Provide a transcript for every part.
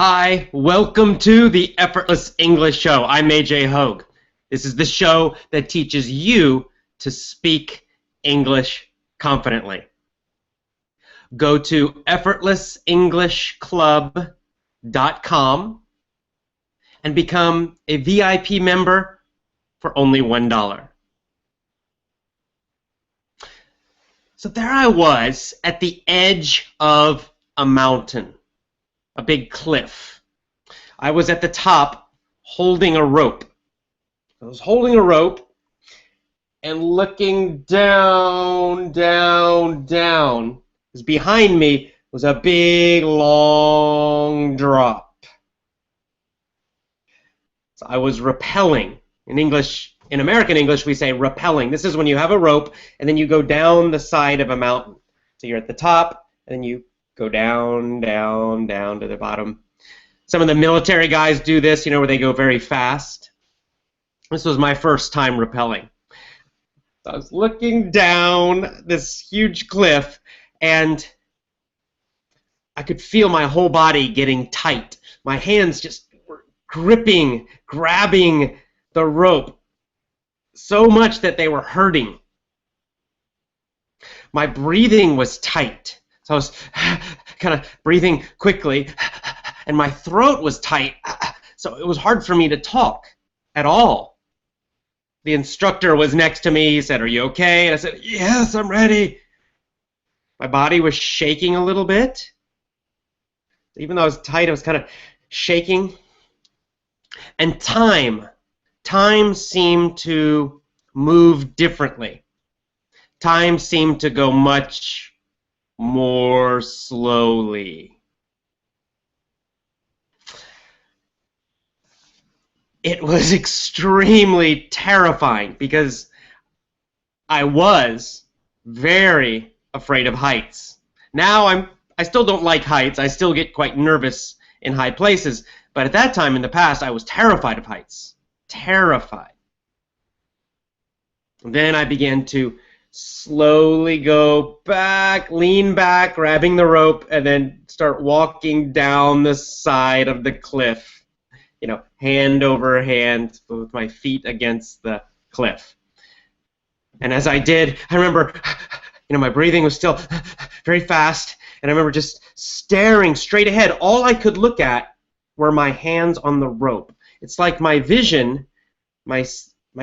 Hi, welcome to the Effortless English Show. I'm AJ Hoge. This is the show that teaches you to speak English confidently. Go to effortlessenglishclub.com and become a VIP member for only $1. So there I was at the edge of a mountain. A big cliff. I was at the top holding a rope. I was holding a rope and looking down, down, down. Because behind me was a big, long drop. So I was rappelling. In American English, we say rappelling. This is when you have a rope and then you go down the side of a mountain. So you're at the top and then you go down, down, down to the bottom. Some of the military guys do this, where they go very fast. This was my first time rappelling. So I was looking down this huge cliff, and I could feel my whole body getting tight. My hands just were grabbing the rope so much that they were hurting. My breathing was tight. So I was kind of breathing quickly, and my throat was tight, so it was hard for me to talk at all. The instructor was next to me. He said, "Are you okay?" And I said, "Yes, I'm ready." My body was shaking a little bit. Even though I was tight, I was kind of shaking. And time seemed to move differently. Time seemed to go much more slowly. It was extremely terrifying because I was very afraid of heights. Now I still don't like heights. I still get quite nervous in high places, but at that time in the past I was terrified of heights. Terrified. And then I began to slowly go back, lean back, grabbing the rope, and then start walking down the side of the cliff, hand over hand with my feet against the cliff. And as I did, I remember, my breathing was still very fast, and I remember just staring straight ahead. All I could look at were my hands on the rope. It's like my vision, my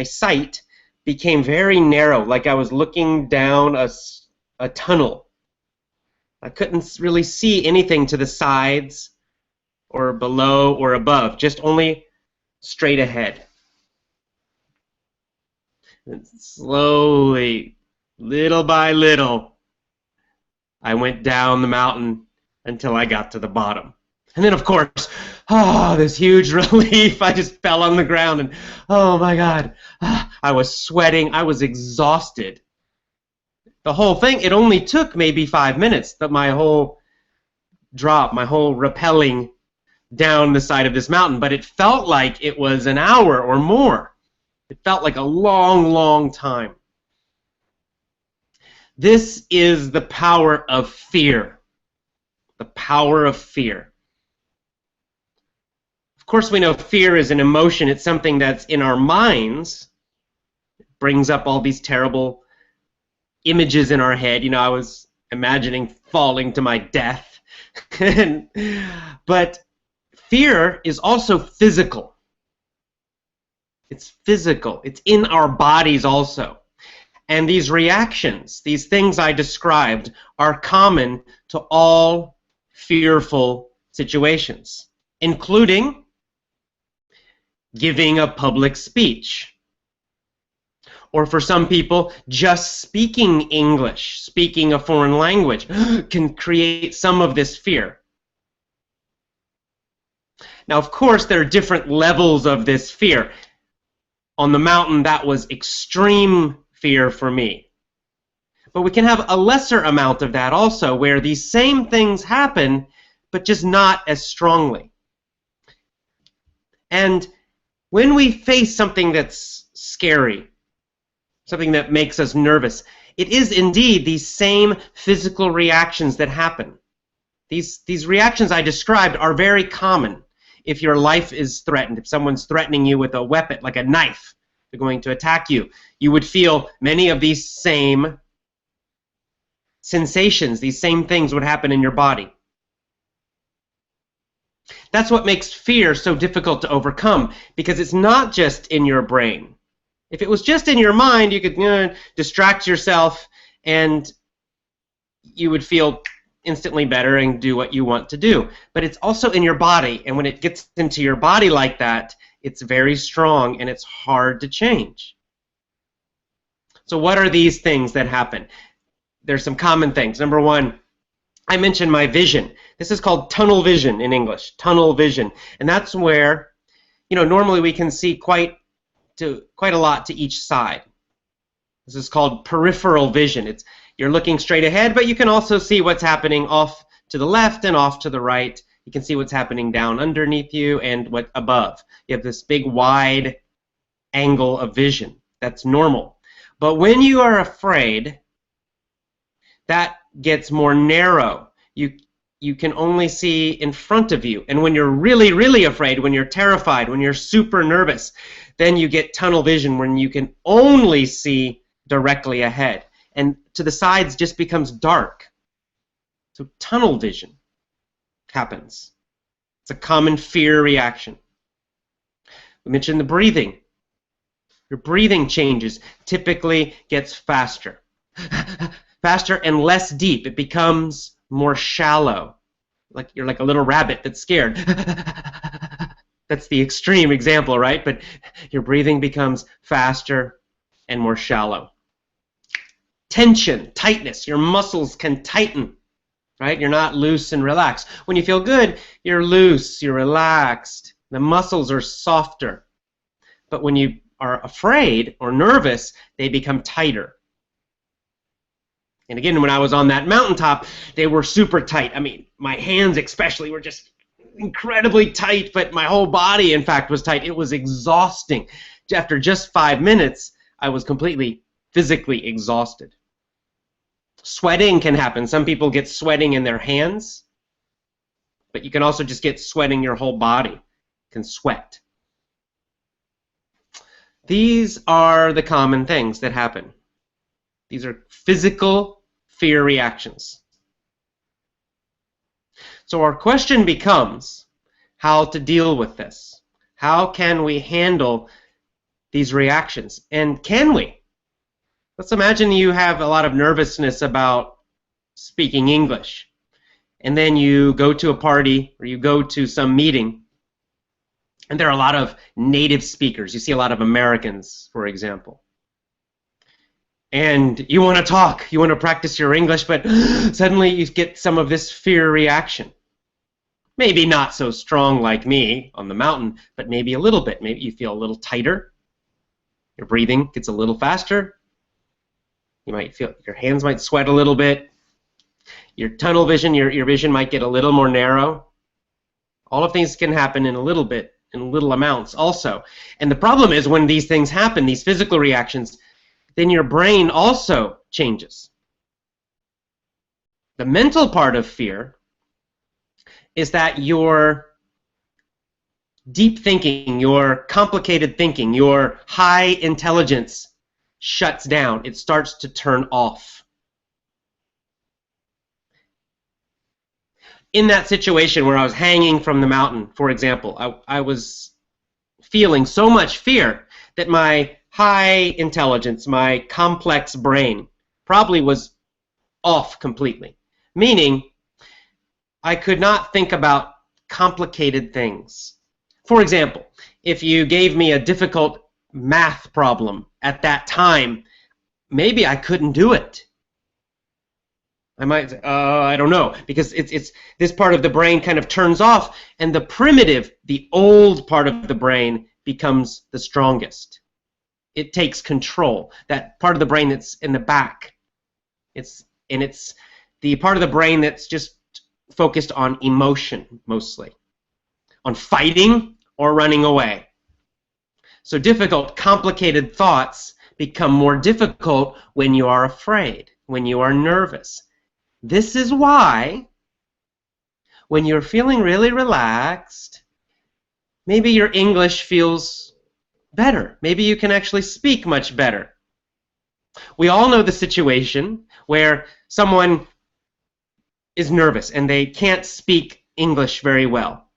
sight, became very narrow, like I was looking down a tunnel. I couldn't really see anything to the sides or below or above, just only straight ahead. And slowly, little by little, I went down the mountain until I got to the bottom. And then, of course, this huge relief. I just fell on the ground, and oh my God, I was sweating. I was exhausted. The whole thing, it only took maybe 5 minutes, my whole drop, my whole rappelling down the side of this mountain, but it felt like it was an hour or more. It felt like a long, long time. This is the power of fear. The power of fear. Of course, we know fear is an emotion. It's something that's in our minds. It brings up all these terrible images in our head. I was imagining falling to my death. But fear is also physical. It's physical. It's in our bodies also. And these reactions, these things I described, are common to all fearful situations, including giving a public speech. Or for some people, just speaking English, speaking a foreign language, can create some of this fear. Now, of course, there are different levels of this fear. On the mountain, that was extreme fear for me. But we can have a lesser amount of that also, where these same things happen, but just not as strongly. And when we face something that's scary, something that makes us nervous, it is indeed these same physical reactions that happen. These reactions I described are very common if your life is threatened. If someone's threatening you with a weapon, like a knife, they're going to attack you, you would feel many of these same sensations, these same things would happen in your body. That's what makes fear so difficult to overcome, because it's not just in your brain. If it was just in your mind, you could distract yourself and you would feel instantly better and do what you want to do. But it's also in your body, and when it gets into your body like that, it's very strong and it's hard to change. So what are these things that happen? There's some common things. Number one, I mentioned my vision. This is called tunnel vision in English, tunnel vision. And that's where, normally we can see quite a lot to each side. This is called peripheral vision. You're looking straight ahead, but you can also see what's happening off to the left and off to the right. You can see what's happening down underneath you and what above. You have this big wide angle of vision. That's normal. But when you are afraid, that gets more narrow. You can only see in front of you. And when you're really, really afraid, when you're terrified, when you're super nervous, then you get tunnel vision when you can only see directly ahead. And to the sides just becomes dark. So tunnel vision happens. It's a common fear reaction. We mentioned the breathing. Your breathing changes, typically gets faster. Faster and less deep. It becomes more shallow. Like you're like a little rabbit that's scared. That's the extreme example, right? But your breathing becomes faster and more shallow. Tension, tightness. Your muscles can tighten, right? You're not loose and relaxed. When you feel good, you're loose, you're relaxed. The muscles are softer. But when you are afraid or nervous, they become tighter. And again, when I was on that mountaintop, they were super tight. I mean, my hands especially were just incredibly tight, but my whole body, in fact, was tight. It was exhausting. After just 5 minutes, I was completely physically exhausted. Sweating can happen. Some people get sweating in their hands, but you can also just get sweating your whole body. You can sweat. These are the common things that happen. These are physical fear reactions. So our question becomes how to deal with this. How can we handle these reactions? And can we? Let's imagine you have a lot of nervousness about speaking English. And then you go to a party or you go to some meeting, and there are a lot of native speakers. You see a lot of Americans, for example. And you want to talk, you want to practice your English, but suddenly you get some of this fear reaction. Maybe not so strong like me on the mountain, but maybe a little bit. Maybe you feel a little tighter. Your breathing gets a little faster. You might feel your hands might sweat a little bit. Your tunnel vision, your vision might get a little more narrow. All of these can happen in a little bit, in little amounts also. And the problem is when these things happen, these physical reactions, then your brain also changes. The mental part of fear is that your deep thinking, your complicated thinking, your high intelligence shuts down. It starts to turn off. In that situation where I was hanging from the mountain, for example, I was feeling so much fear that my high intelligence, my complex brain, probably was off completely. Meaning, I could not think about complicated things. For example, if you gave me a difficult math problem at that time, maybe I couldn't do it. I might say, I don't know, because it's this part of the brain kind of turns off, and the primitive, the old part of the brain becomes the strongest. It takes control. That part of the brain that's in the back. It's the part of the brain that's just focused on emotion mostly, on fighting or running away. So difficult, complicated thoughts become more difficult when you are afraid, when you are nervous. This is why when you're feeling really relaxed, maybe your English feels better. Maybe you can actually speak much better. We all know the situation where someone is nervous and they can't speak English very well.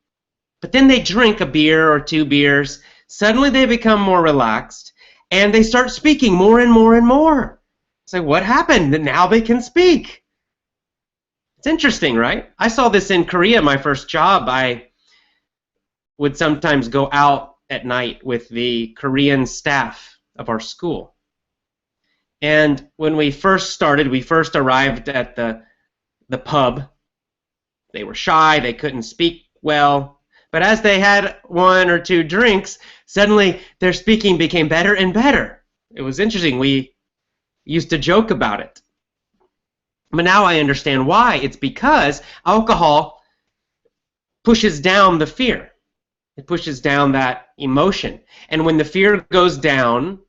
But then they drink a beer or 2 beers, suddenly they become more relaxed, and they start speaking more and more and more. It's like, what happened? Now they can speak. It's interesting, right? I saw this in Korea, my first job. I would sometimes go out at night with the Korean staff of our school. And when we first arrived at the pub. They were shy, they couldn't speak well. But as they had 1 or 2 drinks, suddenly their speaking became better and better. It was interesting. We used to joke about it. But now I understand why. It's because alcohol pushes down the fear. It pushes down that emotion. And when the fear goes down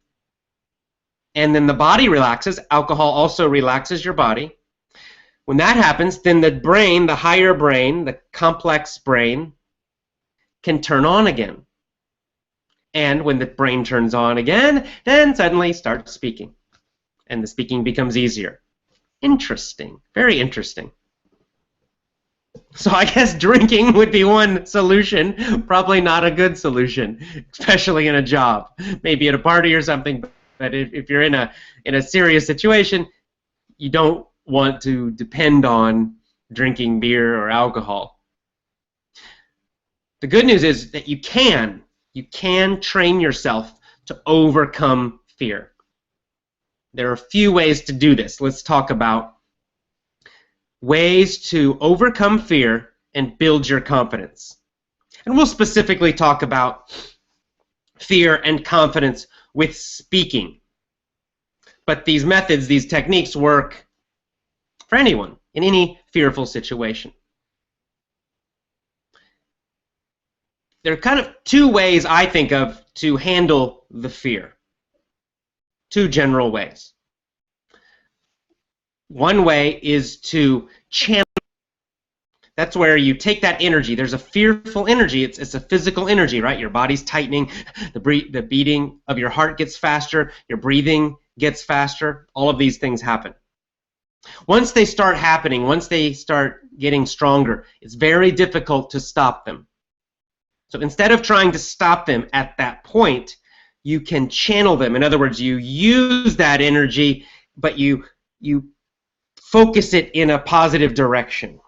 and then the body relaxes, alcohol also relaxes your body. When that happens, then the brain, the higher brain, the complex brain, can turn on again. And when the brain turns on again, then suddenly start speaking. And the speaking becomes easier. Interesting. Very interesting. So I guess drinking would be one solution. Probably not a good solution, especially in a job. Maybe at a party or something. But if you're in a serious situation, you don't want to depend on drinking beer or alcohol. The good news is that you can train yourself to overcome fear. There are a few ways to do this. Let's talk about ways to overcome fear and build your confidence. And we'll specifically talk about fear and confidence with speaking. But these methods, these techniques work for anyone in any fearful situation. There are kind of 2 ways I think of to handle the fear. 2 general ways. One way is to channel. That's where you take that energy. There's a fearful energy. It's a physical energy, right? Your body's tightening. The beating of your heart gets faster. Your breathing gets faster. All of these things happen. Once they start happening, once they start getting stronger, it's very difficult to stop them. So instead of trying to stop them at that point, you can channel them. In other words, you use that energy, but you focus it in a positive direction.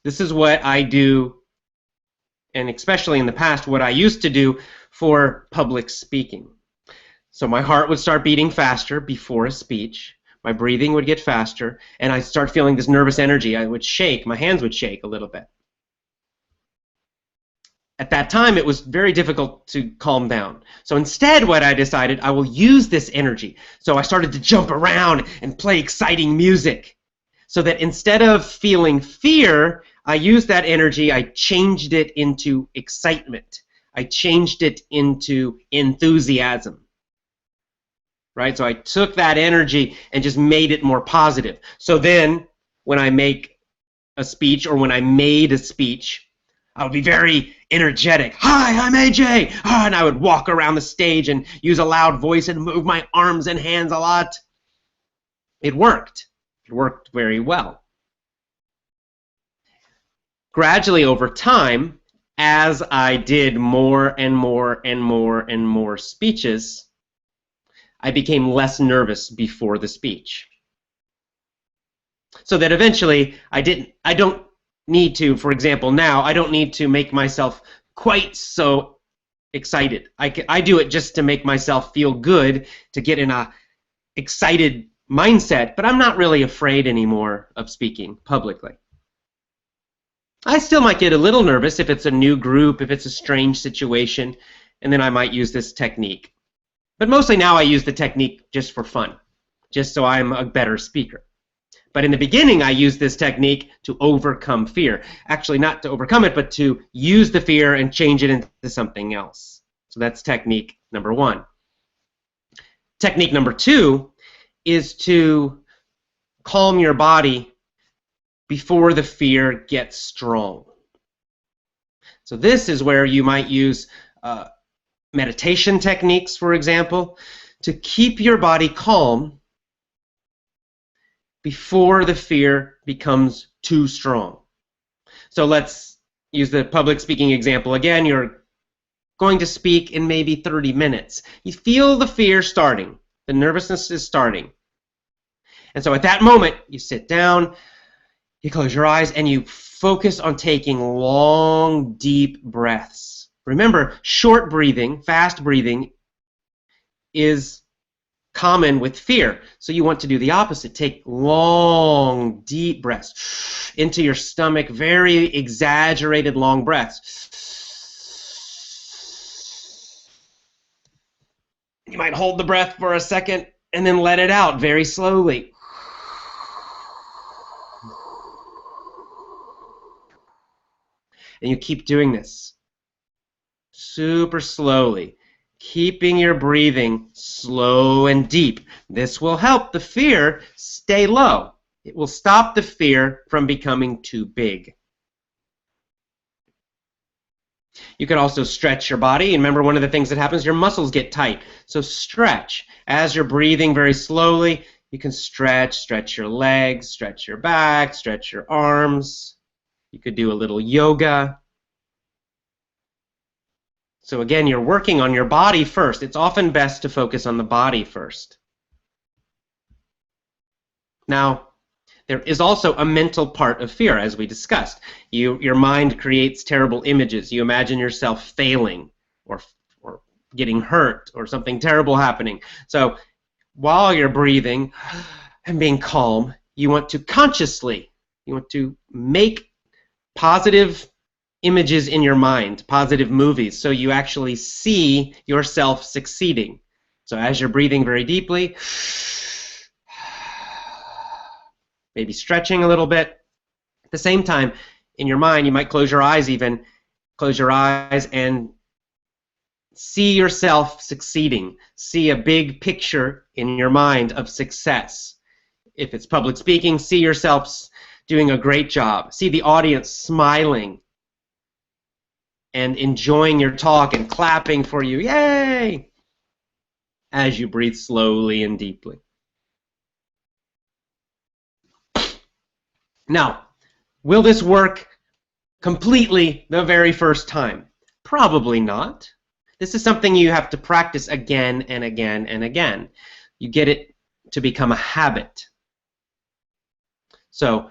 This is what I do, and especially in the past, what I used to do for public speaking. So my heart would start beating faster before a speech. My breathing would get faster, and I'd start feeling this nervous energy. I would shake. My hands would shake a little bit. At that time, it was very difficult to calm down. So instead, what I decided, I will use this energy. So I started to jump around and play exciting music. So that instead of feeling fear, I used that energy, I changed it into excitement. I changed it into enthusiasm. Right? So I took that energy and just made it more positive. So then, when I make a speech, or when I made a speech, I would be very energetic. Hi, I'm AJ! And I would walk around the stage and use a loud voice and move my arms and hands a lot. It worked. It worked very well. Gradually over time, as I did more and more and more and more speeches, I became less nervous before the speech. So that eventually I don't need to, for example, now I don't need to make myself quite so excited. I do it just to make myself feel good, to get in a excited mindset, but I'm not really afraid anymore of speaking publicly. I still might get a little nervous if it's a new group, if it's a strange situation, and then I might use this technique. But mostly now I use the technique just for fun, just so I'm a better speaker. But in the beginning, I used this technique to overcome fear. Actually, not to overcome it, but to use the fear and change it into something else. So that's technique number 1. Technique number 2 is to calm your body before the fear gets strong. So this is where you might use meditation techniques, for example, to keep your body calm before the fear becomes too strong. So let's use the public speaking example again. You're going to speak in maybe 30 minutes. You feel the fear starting. The nervousness is starting. And so at that moment, you sit down, you close your eyes, and you focus on taking long, deep breaths. Remember, short breathing, fast breathing, is common with fear. So you want to do the opposite. Take long, deep breaths into your stomach, very exaggerated long breaths. You might hold the breath for a second and then let it out very slowly. And you keep doing this super slowly, keeping your breathing slow and deep. This will help the fear stay low. It will stop the fear from becoming too big. You could also stretch your body. And remember, one of the things that happens, your muscles get tight. So stretch. As you're breathing very slowly, you can stretch your legs, stretch your back, stretch your arms. You could do a little yoga. So again, you're working on your body first. It's often best to focus on the body first. Now, there is also a mental part of fear, as we discussed. Your mind creates terrible images. You imagine yourself failing or getting hurt or something terrible happening. So while you're breathing and being calm, you want to make positive images in your mind, positive movies, so you actually see yourself succeeding. So as you're breathing very deeply, maybe stretching a little bit. At the same time, in your mind, you might close your eyes even. Close your eyes and see yourself succeeding. See a big picture in your mind of success. If it's public speaking, see yourself doing a great job. See the audience smiling and enjoying your talk and clapping for you. Yay! As you breathe slowly and deeply. Now, will this work completely the very first time? Probably not. This is something you have to practice again and again and again. You get it to become a habit. So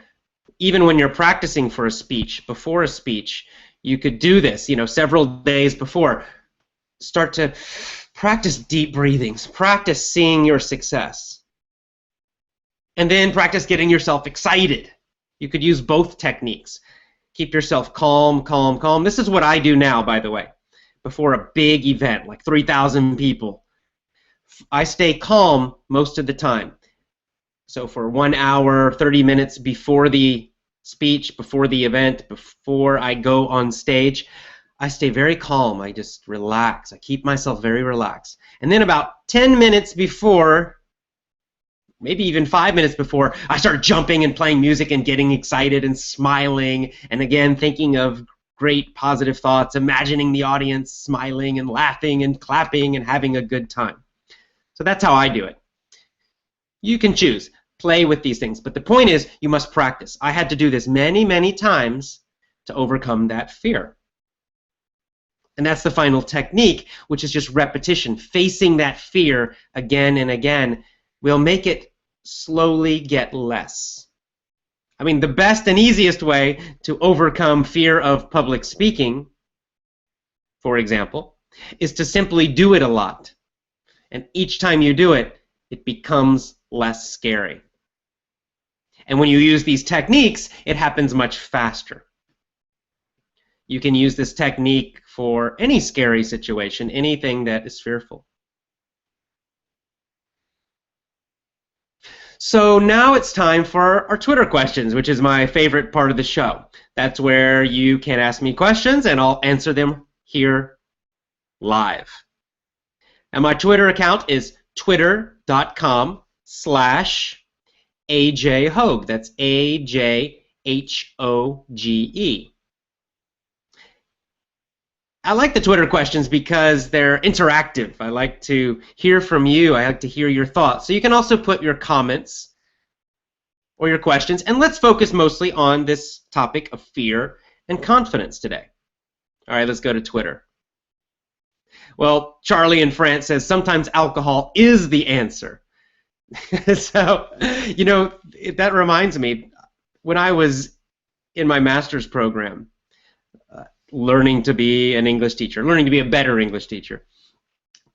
even when you're practicing for a speech, before a speech, you could do this, several days before. Start to practice deep breathings. Practice seeing your success. And then practice getting yourself excited. You could use both techniques. Keep yourself calm, calm, calm. This is what I do now, by the way. Before a big event, like 3,000 people, I stay calm most of the time. So for 1 hour, 30 minutes before the speech, before the event, before I go on stage, I stay very calm. I just relax. I keep myself very relaxed. And then about 10 minutes before, maybe even 5 minutes before, I start jumping and playing music and getting excited and smiling, and again thinking of great positive thoughts, imagining the audience smiling and laughing and clapping and having a good time. So that's how I do it. You can choose. Play with these things. But the point is, you must practice. I had to do this many, many times to overcome that fear. And that's the final technique, which is just repetition. Facing that fear again and again will make it slowly get less. I mean, the best and easiest way to overcome fear of public speaking, for example, is to simply do it a lot. And each time you do it, it becomes less scary. And when you use these techniques, it happens much faster. You can use this technique for any scary situation, anything that is fearful. So now it's time for our Twitter questions, which is my favorite part of the show. That's where you can ask me questions and I'll answer them here live. And my Twitter account is twitter.com/AJ Hoge. That's AJ H-O-G-E. I like the Twitter questions because they're interactive. I like to hear from you. I like to hear your thoughts. So you can also put your comments or your questions, and let's focus mostly on this topic of fear and confidence today. All right, let's go to Twitter. Well, Charlie in France says sometimes alcohol is the answer. So, you know, that reminds me, when I was in my master's program, learning to be an English teacher, learning to be a better English teacher,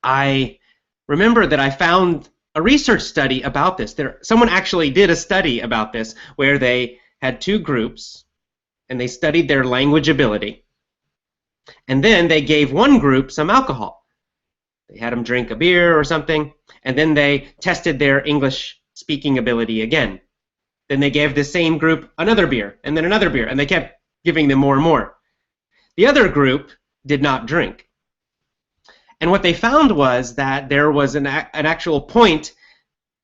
I remember that I found a research study about this. Someone actually did a study about this where they had two groups and they studied their language ability, and then they gave one group some alcohol. They had them drink a beer or something, and then they tested their English speaking ability again. Then they gave the same group another beer and then another beer, and they kept giving them more and more. The other group did not drink. And what they found was that there was an actual point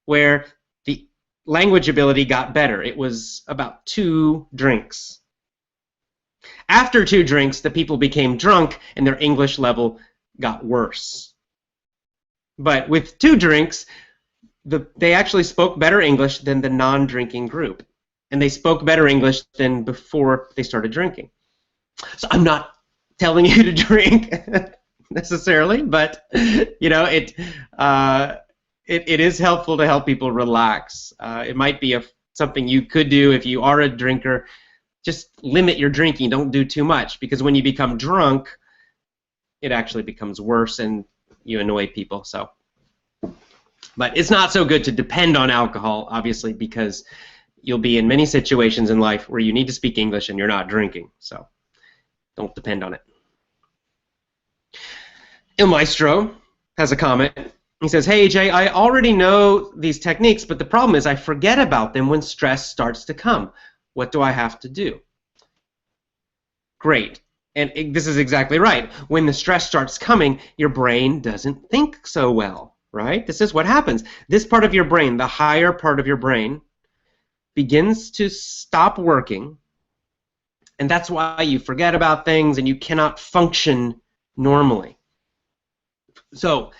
where the language ability got better. It was about 2 drinks. After 2 drinks, the people became drunk and their English level got worse. But with 2 drinks, they actually spoke better English than the non-drinking group. And they spoke better English than before they started drinking. So I'm not telling you to drink necessarily, but you know, it is helpful to help people relax. It might be something you could do if you are a drinker. Just limit your drinking. Don't do too much, because when you become drunk, it actually becomes worse and you annoy people. So, but it's not so good to depend on alcohol, obviously, because you'll be in many situations in life where you need to speak English and you're not drinking. So don't depend on it. Il Maestro has a comment. He says, "Hey Jay, I already know these techniques, but the problem is I forget about them when stress starts to come. What do I have to do?" Great. And this is exactly right. When the stress starts coming, your brain doesn't think so well, right? This is what happens. This part of your brain, the higher part of your brain, begins to stop working, and that's why you forget about things and you cannot function normally. So,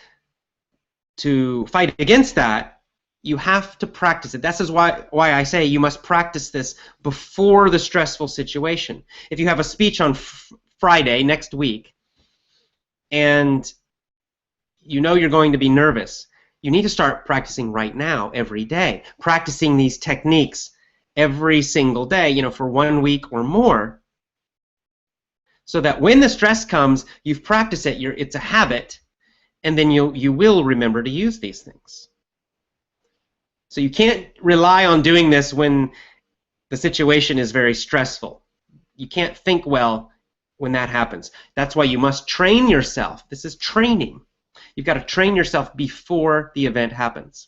to fight against that, you have to practice it. This is why I say you must practice this before the stressful situation. If you have a speech on Friday next week and you know you're going to be nervous, you need to start practicing right now, every day. Practicing these techniques every single day, you know, for 1 week or more, so that when the stress comes, you've practiced it, it's a habit, and then you will remember to use these things. So you can't rely on doing this when the situation is very stressful. You can't think well when that happens. That's why you must train yourself. This is training. You've got to train yourself before the event happens.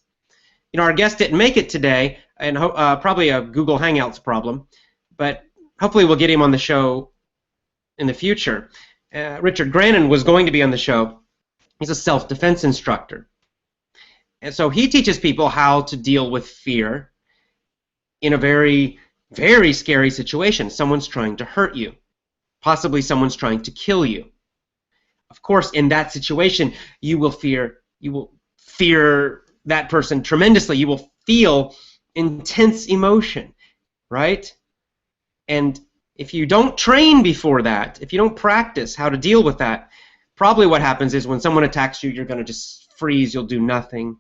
You know, our guest didn't make it today, and probably a Google Hangouts problem, but hopefully we'll get him on the show in the future. Richard Grannon was going to be on the show. He's a self-defense instructor. And so he teaches people how to deal with fear in a very, very scary situation. Someone's trying to hurt you. Possibly someone's trying to kill you. Of course, in that situation, you will fear that person tremendously. You will feel intense emotion, right? And if you don't train before that, if you don't practice how to deal with that, probably what happens is when someone attacks you, you're going to just freeze, you'll do nothing.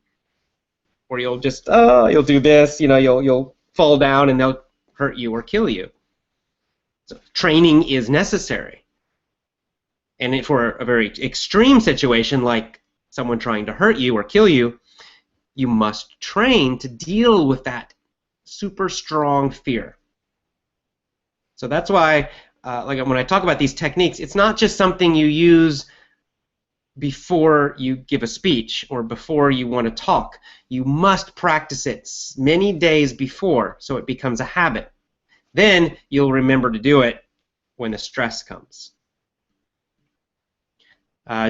Or you'll just, you'll do this, you know, you'll fall down and they'll hurt you or kill you. So training is necessary. And for a very extreme situation like someone trying to hurt you or kill you, you must train to deal with that super strong fear. So that's why, like when I talk about these techniques, it's not just something you use before you give a speech or before you want to talk. You must practice it many days before so it becomes a habit. Then you'll remember to do it when the stress comes.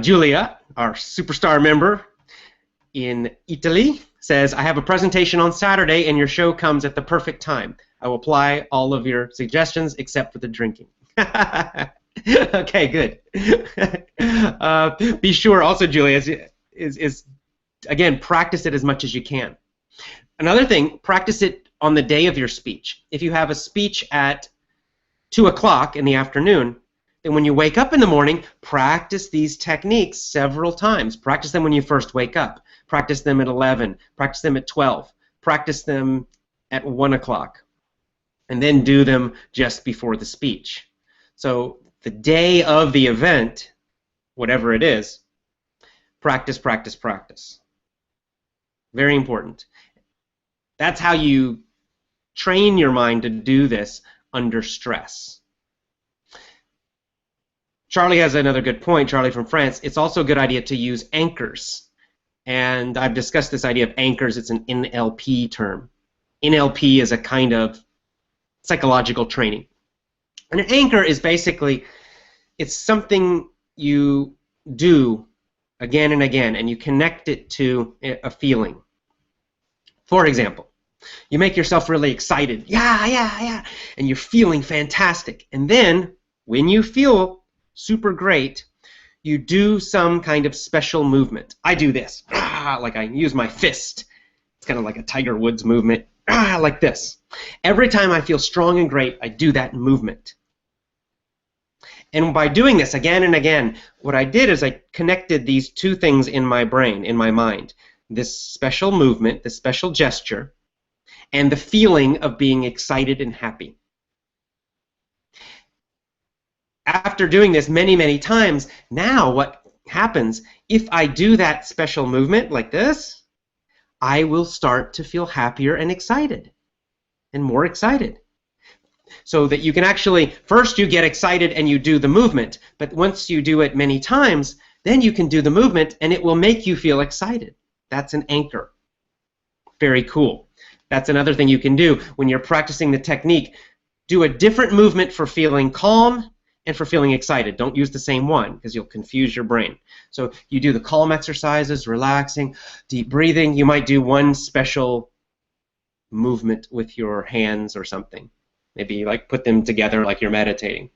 Julia, our superstar member in Italy, says, "I have a presentation on Saturday and your show comes at the perfect time. I will apply all of your suggestions except for the drinking. Okay, good. Be sure also, Julia, is again, practice it as much as you can. Another thing, practice it on the day of your speech. If you have a speech at 2 o'clock in the afternoon, then when you wake up in the morning, practice these techniques several times. Practice them when you first wake up. Practice them at 11. Practice them at 12. Practice them at 1 o'clock. And then do them just before the speech. So the day of the event, whatever it is, practice, practice, practice. Very important. That's how you train your mind to do this under stress. Charlie has another good point, Charlie from France. It's also a good idea to use anchors. And I've discussed this idea of anchors. It's an NLP term. NLP is a kind of psychological training. And an anchor is basically, it's something you do again and again, and you connect it to a feeling. For example, you make yourself really excited. Yeah. And you're feeling fantastic. And then, when you feel super great, you do some kind of special movement. I do this. Like I use my fist. It's kind of like a Tiger Woods movement. Like this. Every time I feel strong and great, I do that movement. And by doing this again and again, what I did is I connected these two things in my brain, in my mind. This special movement, this special gesture, and the feeling of being excited and happy. After doing this many, many times, now what happens, if I do that special movement like this, I will start to feel happier and excited, and more excited. So that you can actually, first you get excited and you do the movement, but once you do it many times, then you can do the movement and it will make you feel excited. That's an anchor. Very cool. That's another thing you can do when you're practicing the technique. Do a different movement for feeling calm and for feeling excited. Don't use the same one because you'll confuse your brain. So you do the calm exercises, relaxing, deep breathing. You might do one special movement with your hands or something. Maybe like put them together like you're meditating.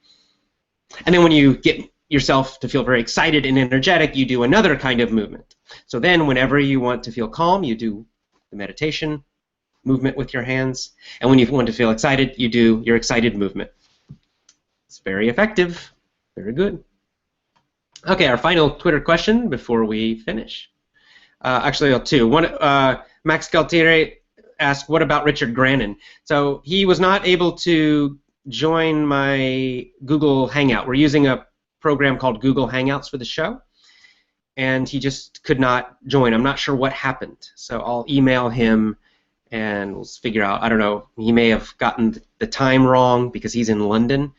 And then when you get yourself to feel very excited and energetic, you do another kind of movement. So then whenever you want to feel calm, you do the meditation movement with your hands. And when you want to feel excited, you do your excited movement. It's very effective. Very good. Okay, our final Twitter question before we finish. Actually, two. One, Max Galtieri asked, what about Richard Grannon? So he was not able to join my Google Hangout. We're using a program called Google Hangouts for the show, and he just could not join. I'm not sure what happened, so I'll email him and we'll figure out. I don't know, he may have gotten the time wrong because he's in London,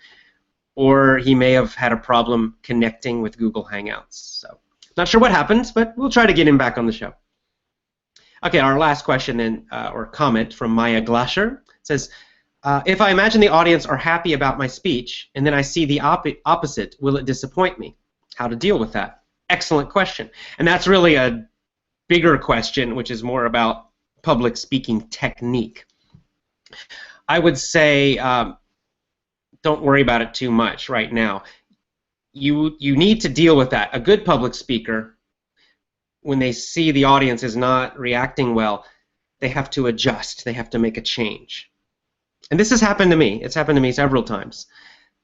or he may have had a problem connecting with Google Hangouts. So not sure what happened, but we'll try to get him back on the show. Okay, our last question or comment from Maya Glasher says, if I imagine the audience are happy about my speech and then I see the opposite, will it disappoint me? How to deal with that? Excellent question. And that's really a bigger question, which is more about public speaking technique. I would say don't worry about it too much right now. You need to deal with that. A good public speaker, when they see the audience is not reacting well, they have to adjust. They have to make a change. And this has happened to me. It's happened to me several times.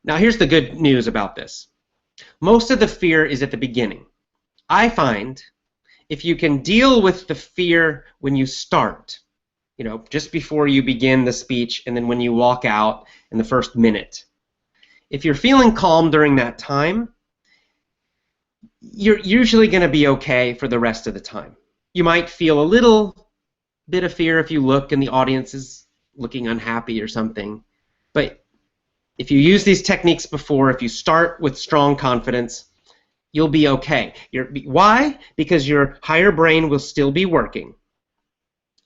Now, here's the good news about this. Most of the fear is at the beginning. I find if you can deal with the fear when you start, just before you begin the speech and then when you walk out in the first minute, if you're feeling calm during that time, you're usually going to be okay for the rest of the time. You might feel a little bit of fear if you look and the audience is looking unhappy or something. But if you use these techniques before, if you start with strong confidence, you'll be okay. Why? Because your higher brain will still be working.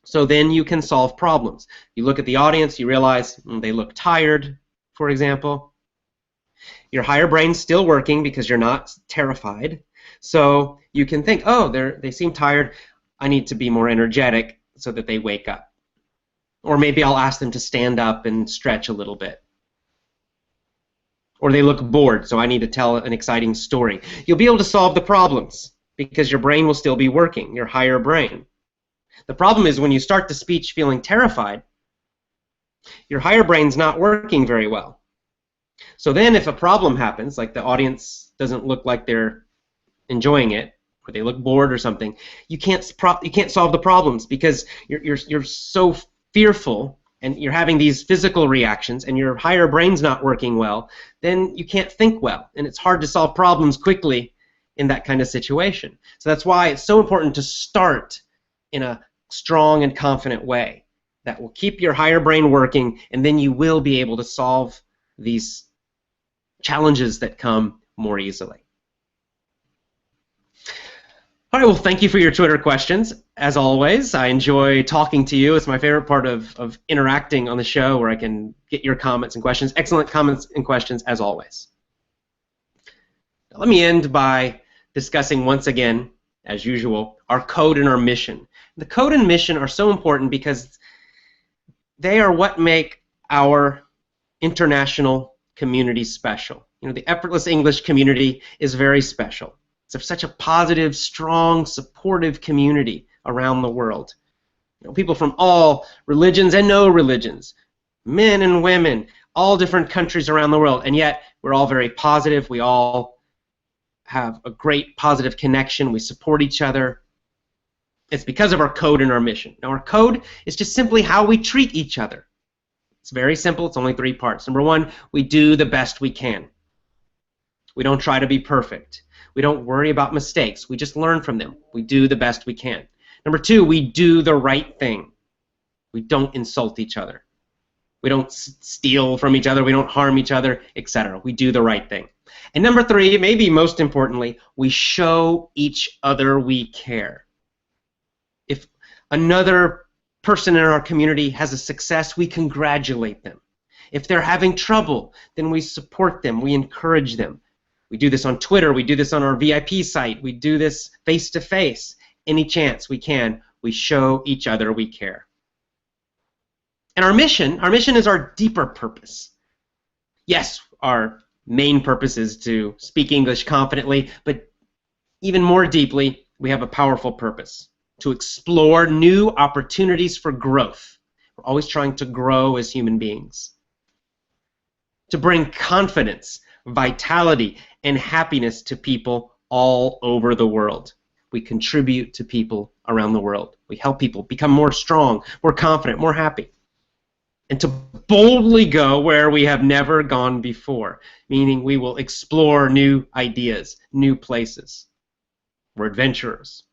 So then you can solve problems. You look at the audience, you realize they look tired, for example. Your higher brain's still working because you're not terrified. So you can think, oh, they seem tired. I need to be more energetic so that they wake up. Or maybe I'll ask them to stand up and stretch a little bit. Or they look bored, so I need to tell an exciting story. You'll be able to solve the problems because your brain will still be working, your higher brain. The problem is when you start the speech feeling terrified, your higher brain's not working very well. So then if a problem happens, like the audience doesn't look like they're enjoying it, or they look bored or something, you can't solve the problems because you're so fearful and you're having these physical reactions and your higher brain's not working well, then you can't think well, and it's hard to solve problems quickly in that kind of situation. So that's why it's so important to start in a strong and confident way that will keep your higher brain working, and then you will be able to solve these challenges that come more easily. All right, well, thank you for your Twitter questions. As always, I enjoy talking to you. It's my favorite part of interacting on the show, where I can get your comments and questions. Excellent comments and questions, as always. Now, let me end by discussing once again, as usual, our code and our mission. The code and mission are so important because they are what make our international community special. You know, the Effortless English community is very special. It's such a positive, strong, supportive community around the world. You know, people from all religions and no religions, men and women, all different countries around the world, and yet we're all very positive. We all have a great positive connection. We support each other. It's because of our code and our mission. Now, our code is just simply how we treat each other. It's very simple. It's only 3 parts. Number 1, we do the best we can. We don't try to be perfect. We don't worry about mistakes. We just learn from them. We do the best we can. Number 2, we do the right thing. We don't insult each other. We don't steal from each other. We don't harm each other, etc. We do the right thing. And number 3, maybe most importantly, we show each other we care. If another person in our community has a success, we congratulate them. If they're having trouble, then we support them. We encourage them. We do this on Twitter. We do this on our VIP site. We do this face-to-face. Any chance we can, we show each other we care. And our mission is our deeper purpose. Yes, our main purpose is to speak English confidently, but even more deeply, we have a powerful purpose: to explore new opportunities for growth. We're always trying to grow as human beings. To bring confidence, vitality, and happiness to people all over the world. We contribute to people around the world. We help people become more strong, more confident, more happy. And to boldly go where we have never gone before, meaning we will explore new ideas, new places. We're adventurers.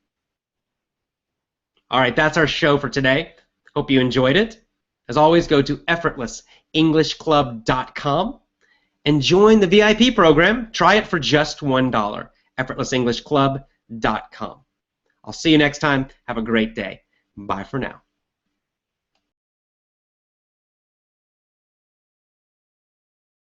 All right, that's our show for today. Hope you enjoyed it. As always, go to effortlessenglishclub.com and join the VIP program. Try it for just $1. effortlessenglishclub.com. I'll see you next time. Have a great day. Bye for now.